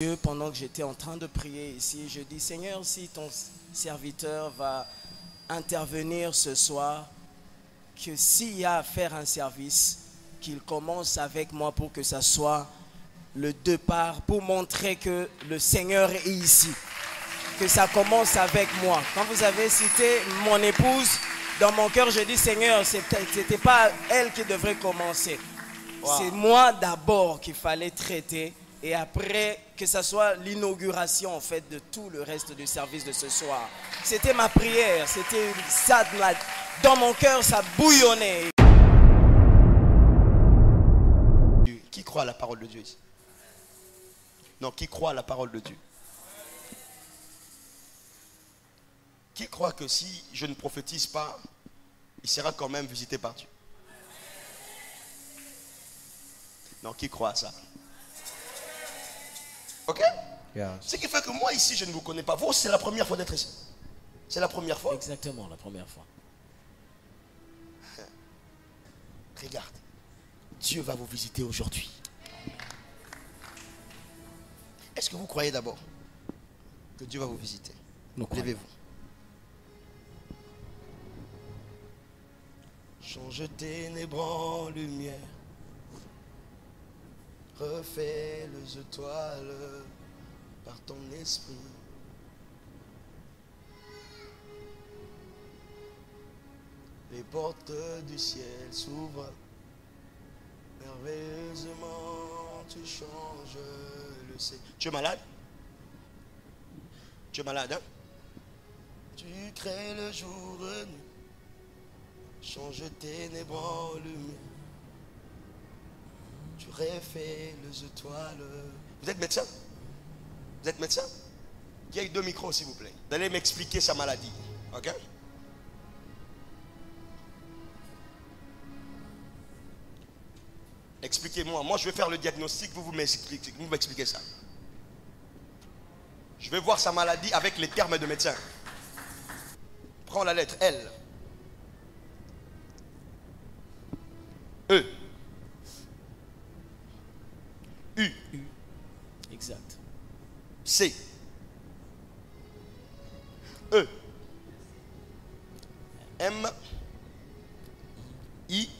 Dieu, pendant que j'étais en train de prier ici, je dis, Seigneur, si ton serviteur va intervenir ce soir, que s'il y a à faire un service, qu'il commence avec moi pour que ça soit le départ, pour montrer que le Seigneur est ici. Que ça commence avec moi. Quand vous avez cité mon épouse, dans mon cœur, je dis, Seigneur, c'était pas elle qui devrait commencer. Wow. C'est moi d'abord qu'il fallait traiter. Et après, que ce soit l'inauguration en fait de tout le reste du service de ce soir. C'était ma prière, c'était ça, dans mon cœur, ça bouillonnait. Qui croit à la parole de Dieu ici? Non, qui croit à la parole de Dieu? Qui croit que si je ne prophétise pas, il sera quand même visité par Dieu? Non, qui croit à ça? Ok? Yes. Ce qui fait que moi ici, je ne vous connais pas. Vous, c'est la première fois d'être ici. C'est la première fois. Exactement, la première fois. Regarde, Dieu va vous visiter aujourd'hui. Est-ce que vous croyez d'abord que Dieu va vous visiter? Levez-vous. Change ténèbres en lumière. Refais les étoiles par ton esprit. Les portes du ciel s'ouvrent. Merveilleusement, tu changes le ciel. Tu es malade? Tu es malade, hein? Tu crées le jour et nuit. Change ténèbres en lumière. Tu refais les étoiles. Vous êtes médecin? Vous êtes médecin? Qui a eu 2 micros, s'il vous plaît? Vous allez m'expliquer sa maladie. Ok? Expliquez-moi. Moi, je vais faire le diagnostic. Vous m'expliquez ça. Je vais voir sa maladie avec les termes de médecin. Prends la lettre L. E. U. Exact. C. E. M. I.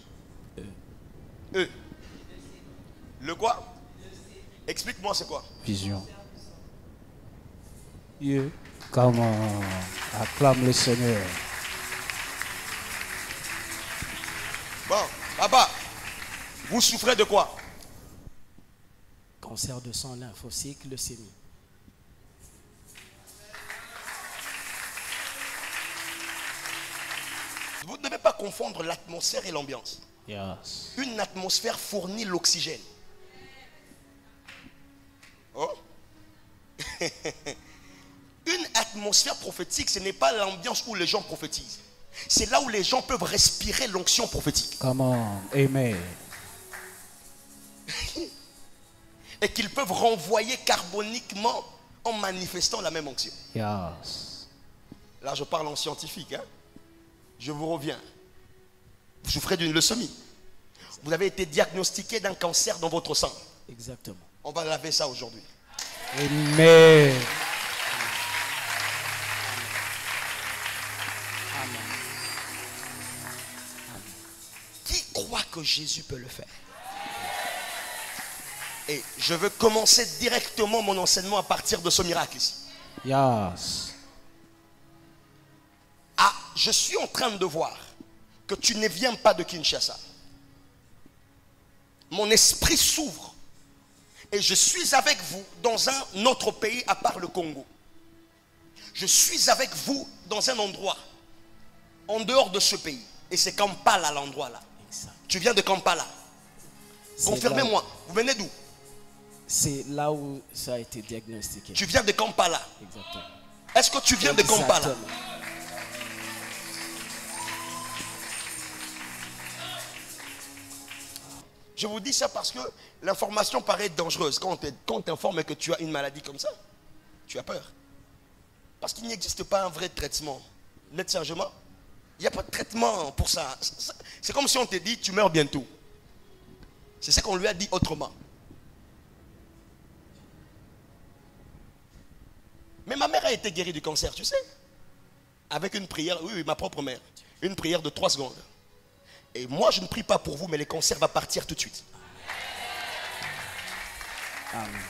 E. Le quoi? Explique-moi c'est quoi? Vision. Dieu, comment acclame le Seigneur. Bon, papa, vous souffrez de quoi? Cancer de sang lymphocyte, leucémie. Vous ne devez pas confondre l'atmosphère et l'ambiance. Yes. Une atmosphère fournit l'oxygène. Oh. Une atmosphère prophétique, ce n'est pas l'ambiance où les gens prophétisent. C'est là où les gens peuvent respirer l'onction prophétique. Come on, amen. Et qu'ils peuvent renvoyer carboniquement en manifestant la même onction. Yes. Là, je parle en scientifique. Hein? Je vous reviens. Vous souffrez d'une leucémie. Vous avez été diagnostiqué d'un cancer dans votre sang. Exactement. On va laver ça aujourd'hui. Amen. Amen. Qui croit que Jésus peut le faire? Et je veux commencer directement mon enseignement à partir de ce miracle ici. Yes. Ah, je suis en train de voir que tu ne viens pas de Kinshasa. Mon esprit s'ouvre et je suis avec vous dans un autre pays à part le Congo. Je suis avec vous dans un endroit en dehors de ce pays. Et c'est Kampala l'endroit là. Exact. Tu viens de Kampala. Confirmez-moi, vous venez d'où? C'est là où ça a été diagnostiqué. Tu viens de Kampala. Exactement. Est-ce que tu viens de Kampala? Exactement. Je vous dis ça parce que l'information paraît dangereuse. Quand on t'informe que tu as une maladie comme ça, tu as peur. Parce qu'il n'existe pas un vrai traitement. Net sérieusement, il n'y a pas de traitement pour ça. C'est comme si on te dit tu meurs bientôt. C'est ce qu'on lui a dit autrement. Mais ma mère a été guérie du cancer, tu sais. Avec une prière, oui, ma propre mère. Une prière de 3 secondes. Et moi, je ne prie pas pour vous, mais le cancer va partir tout de suite. Amen.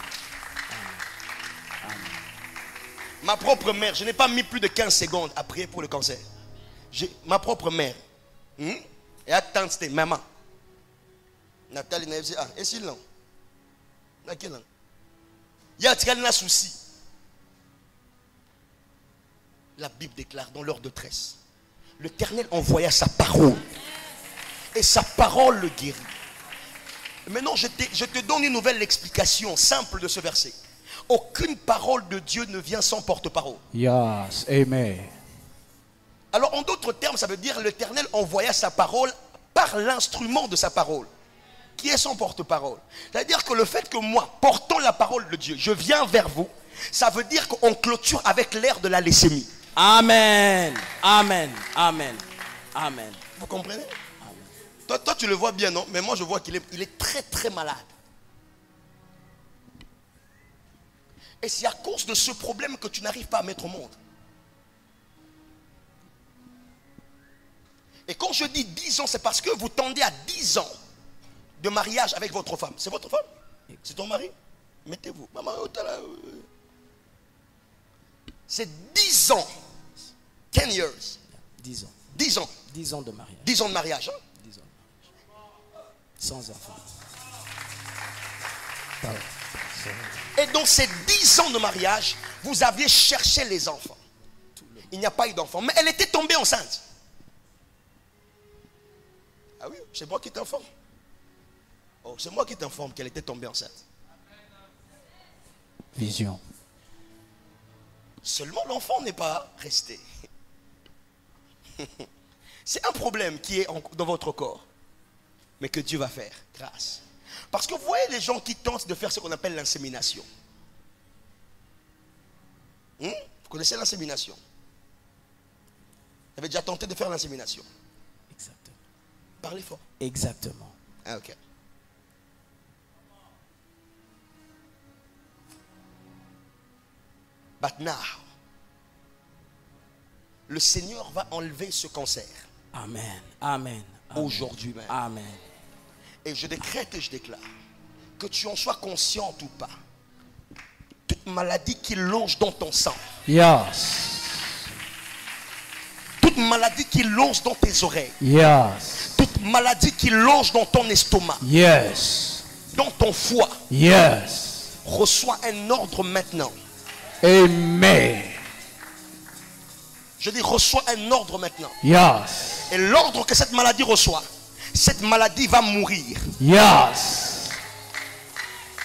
Ma propre mère, je n'ai pas mis plus de 15 secondes à prier pour le cancer. Ma propre mère. Et attends, c'était maman. Nathalie n'a dit, et si non? Il y a un souci. La Bible déclare dans leur détresse, l'Éternel envoya sa parole. Et sa parole le guérit. Maintenant, je te donne une nouvelle explication simple de ce verset. Aucune parole de Dieu ne vient sans porte-parole. Yes, amen. Alors, en d'autres termes, ça veut dire l'Éternel envoya sa parole par l'instrument de sa parole, qui est son porte-parole. C'est-à-dire que le fait que moi, portant la parole de Dieu, je viens vers vous, ça veut dire qu'on clôture avec l'ère de la leucémie. Amen. Amen. Amen. Amen. Vous comprenez? Toi, tu le vois bien, non? Mais moi, je vois qu'il est très, très malade. Et c'est à cause de ce problème que tu n'arrives pas à mettre au monde. Et quand je dis 10 ans, c'est parce que vous tendez à 10 ans de mariage avec votre femme. C'est votre femme? C'est ton mari? Mettez-vous. Maman, c'est 10 ans. 10 years. 10 ans. 10 ans. 10 ans de mariage. 10 ans de mariage. Hein? 10 ans de mariage. Sans enfant. Et dans ces 10 ans de mariage, vous aviez cherché les enfants. Il n'y a pas eu d'enfants. Mais elle était tombée enceinte. Ah oui, c'est moi qui t'informe. Oh, c'est moi qui t'informe qu'elle était tombée enceinte. Vision. Seulement l'enfant n'est pas resté. C'est un problème qui est dans votre corps. Mais que Dieu va faire grâce. Parce que vous voyez les gens qui tentent de faire ce qu'on appelle l'insémination. Vous connaissez l'insémination? Vous avez déjà tenté de faire l'insémination? Exactement. Parlez fort. Exactement. Ah, ok. But now, le Seigneur va enlever ce cancer. Amen. Amen. Amen. Aujourd'hui même. Amen. Et je décrète et je déclare, que tu en sois consciente ou pas, toute maladie qui longe dans ton sang, Yes. toute maladie qui longe dans tes oreilles, Yes. toute maladie qui longe dans ton estomac, Yes. dans ton foie, Yes. reçois un ordre maintenant. Amen. Je dis reçois un ordre maintenant. Yes. Et l'ordre que cette maladie reçoit, cette maladie va mourir. Yes.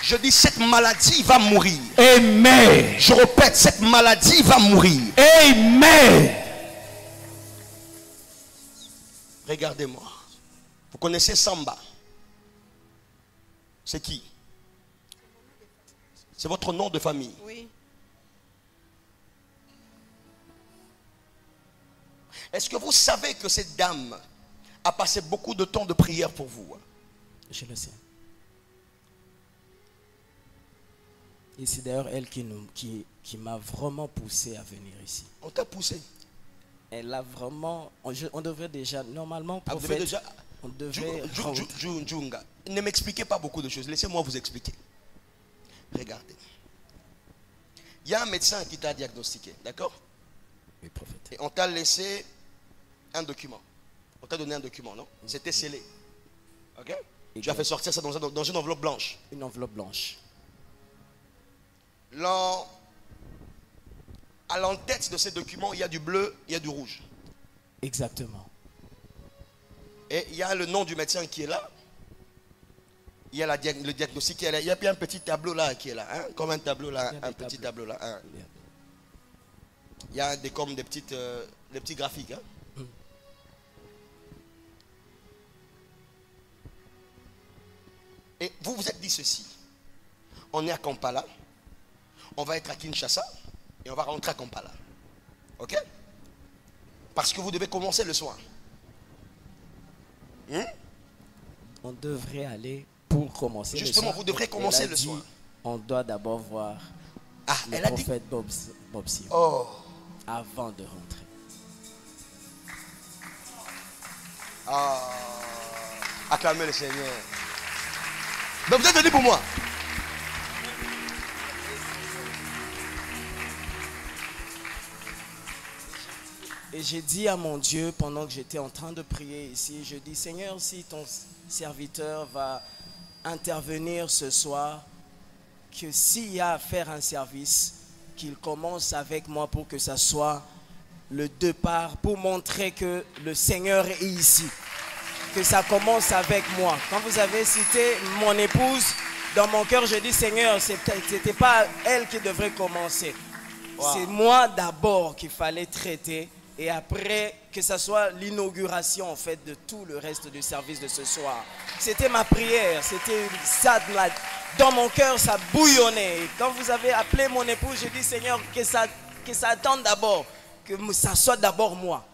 Je dis cette maladie va mourir. Amen. Je répète, cette maladie va mourir. Amen. Regardez-moi. Vous connaissez Samba? C'est qui? C'est votre nom de famille? Oui. Est-ce que vous savez que cette dame a passé beaucoup de temps de prière pour vous? Je le sais. Et c'est d'ailleurs elle qui m'a vraiment poussé à venir ici. On t'a poussé. Elle a vraiment... On devrait déjà... Normalement, Ah, vous devez prophète, déjà... on devait... Junga, ne m'expliquez pas beaucoup de choses. Laissez-moi vous expliquer. Regardez. Il y a un médecin qui t'a diagnostiqué, d'accord? Oui, prophète. Et on t'a laissé un document. On t'a donné un document, non? C'était scellé. Ok? Et Tu as fait sortir ça dans une enveloppe blanche. Une enveloppe blanche. À l'entête de ces documents, il y a du bleu, il y a du rouge. Exactement. Et il y a le nom du médecin qui est là. Il y a le diagnostic qui est là. Il y a puis un petit tableau là qui est là. Hein? Comme un tableau là. Il y a Un des petit tableaux. tableau là. Hein? Il y a comme des petits graphiques. Hein? Et vous vous êtes dit ceci. On est à Kampala. On va être à Kinshasa. Et on va rentrer à Kampala. Ok? Parce que vous devez commencer le soin. On devrait aller pour commencer Justement, le soin. vous devrez commencer Elle a le dit, soin. On doit d'abord voir Ah, le elle a dit. prophète Bob Sion, Oh. avant de rentrer. Ah. Acclamez le Seigneur. Donc vous êtes venu pour moi. Et j'ai dit à mon Dieu, pendant que j'étais en train de prier ici, je dis, Seigneur, si ton serviteur va intervenir ce soir, que s'il y a à faire un service, qu'il commence avec moi pour que ça soit le départ, pour montrer que le Seigneur est ici. Que ça commence avec moi. Quand vous avez cité mon épouse, dans mon cœur, je dis, Seigneur, ce n'était pas elle qui devrait commencer. Wow. C'est moi d'abord qu'il fallait traiter. Et après, que ce soit l'inauguration en fait de tout le reste du service de ce soir. C'était ma prière, c'était ça, dans mon cœur, ça bouillonnait. Et quand vous avez appelé mon épouse, j'ai dit, Seigneur, que ça attende d'abord, que ça soit d'abord moi.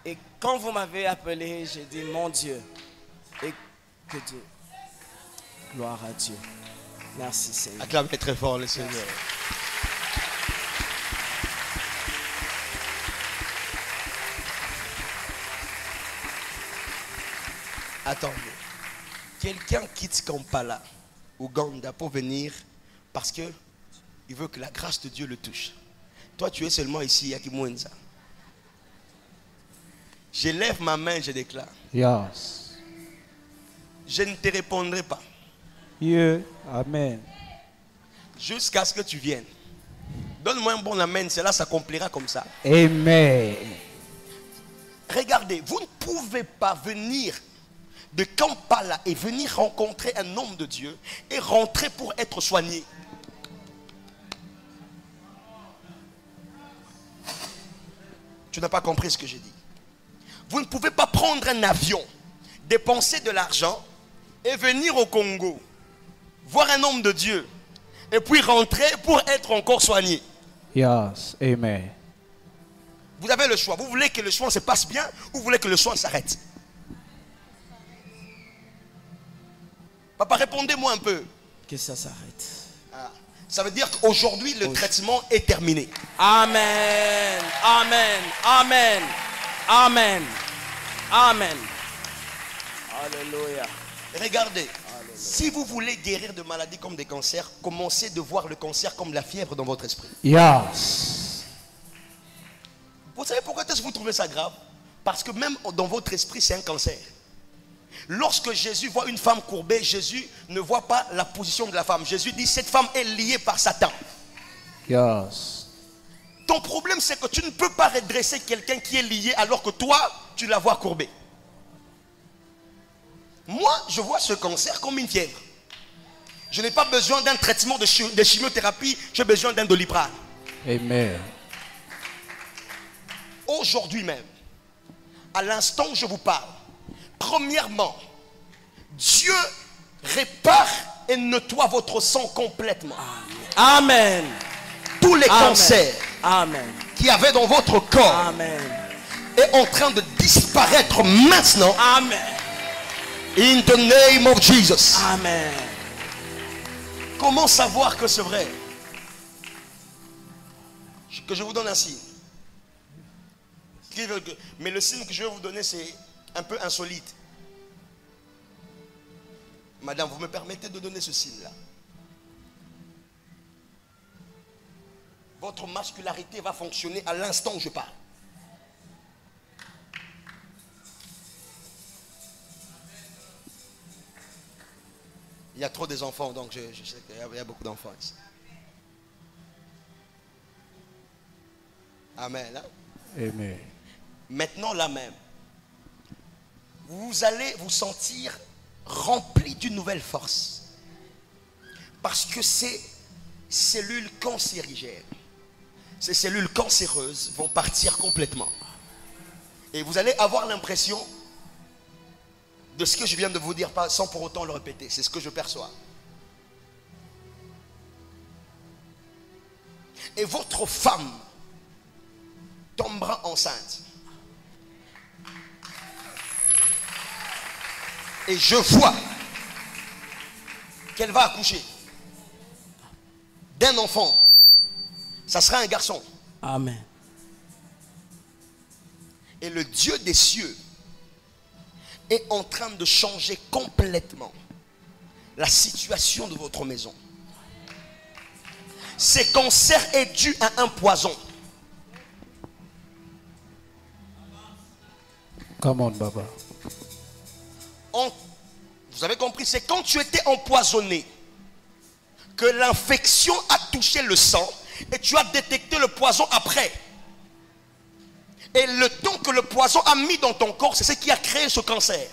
Et quand vous m'avez appelé, j'ai dit, mon Dieu, et que Dieu, gloire à Dieu. Merci Seigneur. Acclamez très fort le Seigneur. Attendez. Quelqu'un quitte Kampala, Ouganda, pour venir parce que il veut que la grâce de Dieu le touche. Toi, tu es seulement ici à Kimwenza. Je lève ma main, je déclare. Yes. Je ne te répondrai pas Yeah. Amen. jusqu'à ce que tu viennes. Donne-moi un bon amen, cela s'accomplira comme ça. Amen. Regardez, vous ne pouvez pas venir de Kampala et venir rencontrer un homme de Dieu et rentrer pour être soigné. Tu n'as pas compris ce que j'ai dit. Vous ne pouvez pas prendre un avion, dépenser de l'argent et venir au Congo, voir un homme de Dieu et puis rentrer pour être encore soigné. Yes. Amen. Vous avez le choix. Vous voulez que le soin se passe bien ou vous voulez que le soin s'arrête? Papa, répondez-moi un peu. Que ça s'arrête. Ah, ça veut dire qu'aujourd'hui, le traitement est terminé. Amen. Amen. Amen. Amen. Amen. Alléluia. Regardez, si vous voulez guérir de maladies comme des cancers, commencez de voir le cancer comme la fièvre dans votre esprit. Yes. Vous savez pourquoi est-ce que vous trouvez ça grave? Parce que même dans votre esprit, c'est un cancer. Lorsque Jésus voit une femme courbée, Jésus ne voit pas la position de la femme. Jésus dit, cette femme est liée par Satan. Yes. Ton problème, c'est que tu ne peux pas redresser quelqu'un qui est lié alors que toi, tu la vois courbée. Moi, je vois ce cancer comme une fièvre. Je n'ai pas besoin d'un traitement de chimiothérapie, j'ai besoin d'un Doliprane. Amen. Aujourd'hui même, à l'instant où je vous parle, premièrement, Dieu répare et nettoie votre sang complètement. Amen. Tous les Amen. cancers Amen. qu'il y avait dans votre corps Amen. est en train de disparaître maintenant. Amen. In the name of Jesus. Amen. Comment savoir que c'est vrai? Que je vous donne un signe. Mais le signe que je vais vous donner, c'est un peu insolite. Madame, vous me permettez de donner ce signe-là? Votre masculinité va fonctionner à l'instant où je parle. Il y a trop des enfants, donc je sais qu'il y a beaucoup d'enfants ici. Amen. Hein? Amen. Maintenant, là même, vous allez vous sentir rempli d'une nouvelle force. Parce que ces cellules cancérigènes, ces cellules cancéreuses vont partir complètement. Et vous allez avoir l'impression de ce que je viens de vous dire, pas sans pour autant le répéter. C'est ce que je perçois. Et votre femme tombera enceinte. Et je vois qu'elle va accoucher d'un enfant Ça sera un garçon. Amen. Et le Dieu des cieux est en train de changer complètement la situation de votre maison. Ces cancers est dû à un poison. Come on, Baba. Vous avez compris, c'est quand tu étais empoisonné que l'infection a touché le sang et tu as détecté le poison après. Et le temps que le poison a mis dans ton corps, c'est ce qui a créé ce cancer.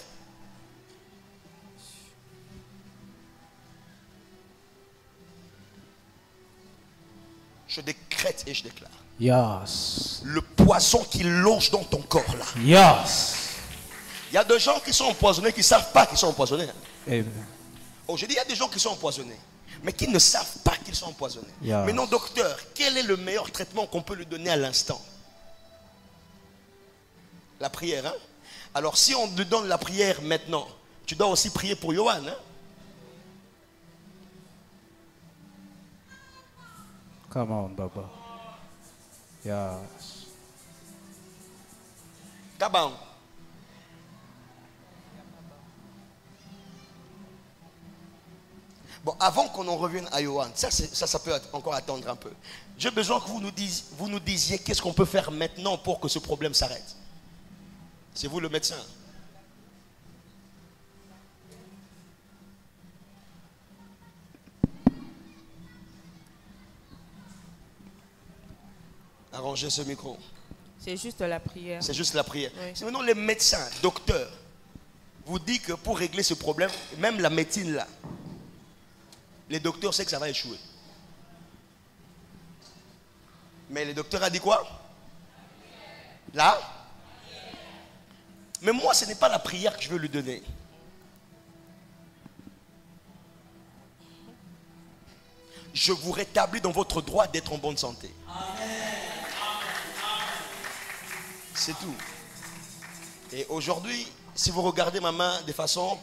Je décrète et je déclare. Yes. Le poison qui loge dans ton corps là. Yes. Il y a des gens qui sont empoisonnés qui ne savent pas qu'ils sont empoisonnés. Amen. Oh, je dis, il y a des gens qui sont empoisonnés, mais qui ne savent pas qu'ils sont empoisonnés. Yes. Maintenant, docteur, quel est le meilleur traitement qu'on peut lui donner à l'instant? La prière, hein? Alors, si on te donne la prière maintenant, tu dois aussi prier pour Johan, hein? Come on, Baba. Yes. Kabang. Bon, avant qu'on en revienne à Johan, ça peut encore attendre un peu. J'ai besoin que vous nous disiez qu'est-ce qu'on peut faire maintenant pour que ce problème s'arrête. C'est vous le médecin. Arrangez ce micro. C'est juste la prière. C'est juste la prière. Oui. C'est maintenant les médecins, docteurs, vous disent que pour régler ce problème, même la médecine là, les docteurs savent que ça va échouer. Mais le docteur a dit quoi? Là? Mais moi, ce n'est pas la prière que je veux lui donner. Je vous rétablis dans votre droit d'être en bonne santé. C'est tout. Et aujourd'hui, si vous regardez ma main de façon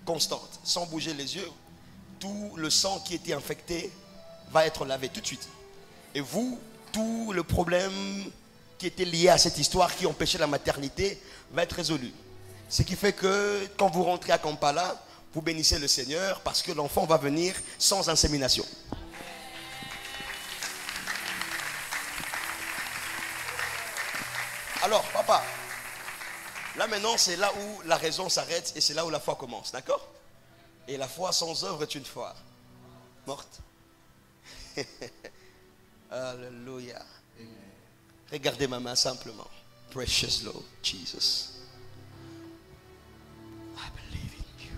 constante, sans bouger les yeux, tout le sang qui était infecté va être lavé tout de suite. Et vous, tout le problème qui était lié à cette histoire qui empêchait la maternité va être résolu. Ce qui fait que quand vous rentrez à Kampala, vous bénissez le Seigneur parce que l'enfant va venir sans insémination. Alors, papa, là maintenant c'est là où la raison s'arrête et c'est là où la foi commence, d'accord? Et la foi sans œuvre est une foi morte. Alléluia. Regardez ma main simplement. Precious Lord Jesus. I believe in you.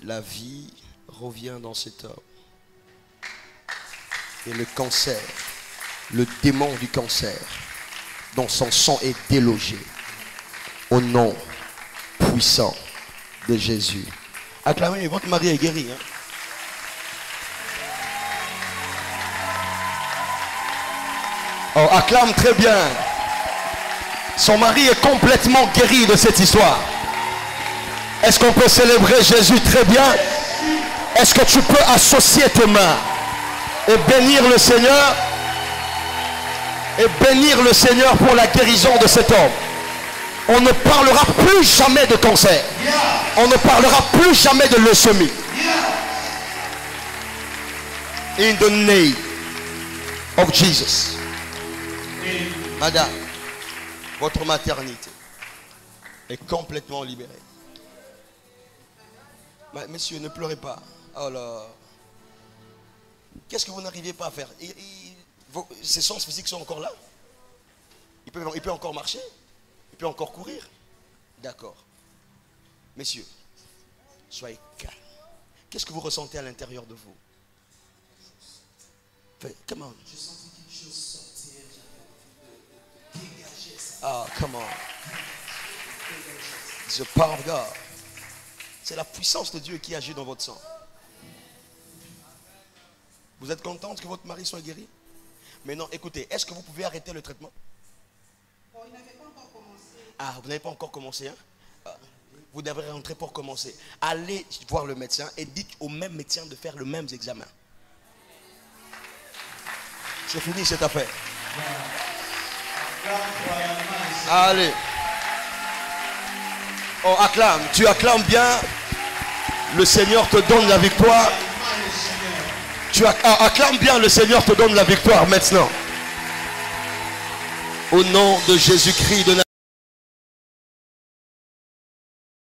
La vie revient dans cet homme. Et le cancer, le démon du cancer, dont son sang est délogé. Au nom puissant de Jésus. Acclamez, votre mari est guéri. Hein? Oh, acclame très bien. Son mari est complètement guéri de cette histoire. Est-ce qu'on peut célébrer Jésus très bien? Est-ce que tu peux associer tes mains et bénir le Seigneur? Et bénir le Seigneur pour la guérison de cet homme. On ne parlera plus jamais de cancer. On ne parlera plus jamais de leucémie. In the name of Jesus. Madame, votre maternité est complètement libérée. Messieurs, ne pleurez pas. Oh là. Qu'est-ce que vous n'arrivez pas à faire? Ses sens physiques sont encore là? Il peut encore marcher? Il peut encore courir? D'accord. Messieurs, soyez calmes. Qu'est-ce que vous ressentez à l'intérieur de vous? Come on. Je sentais quelque chose sortir. J'avais dégager ça. Ah, come on. The power of God. C'est la puissance de Dieu qui agit dans votre sang. Vous êtes contente que votre mari soit guéri? Mais non, écoutez, est-ce que vous pouvez arrêter le traitement? Bon, il n'avait pas encore commencé. Ah, vous n'avez pas encore commencé, hein? Vous devrez rentrer pour commencer. Allez voir le médecin et dites au même médecin de faire le même examen. C'est fini cette affaire. Allez. Oh, acclame. Tu acclames bien. Le Seigneur te donne la victoire. Acclame bien. Le Seigneur te donne la victoire maintenant. Au nom de Jésus-Christ de Nazareth.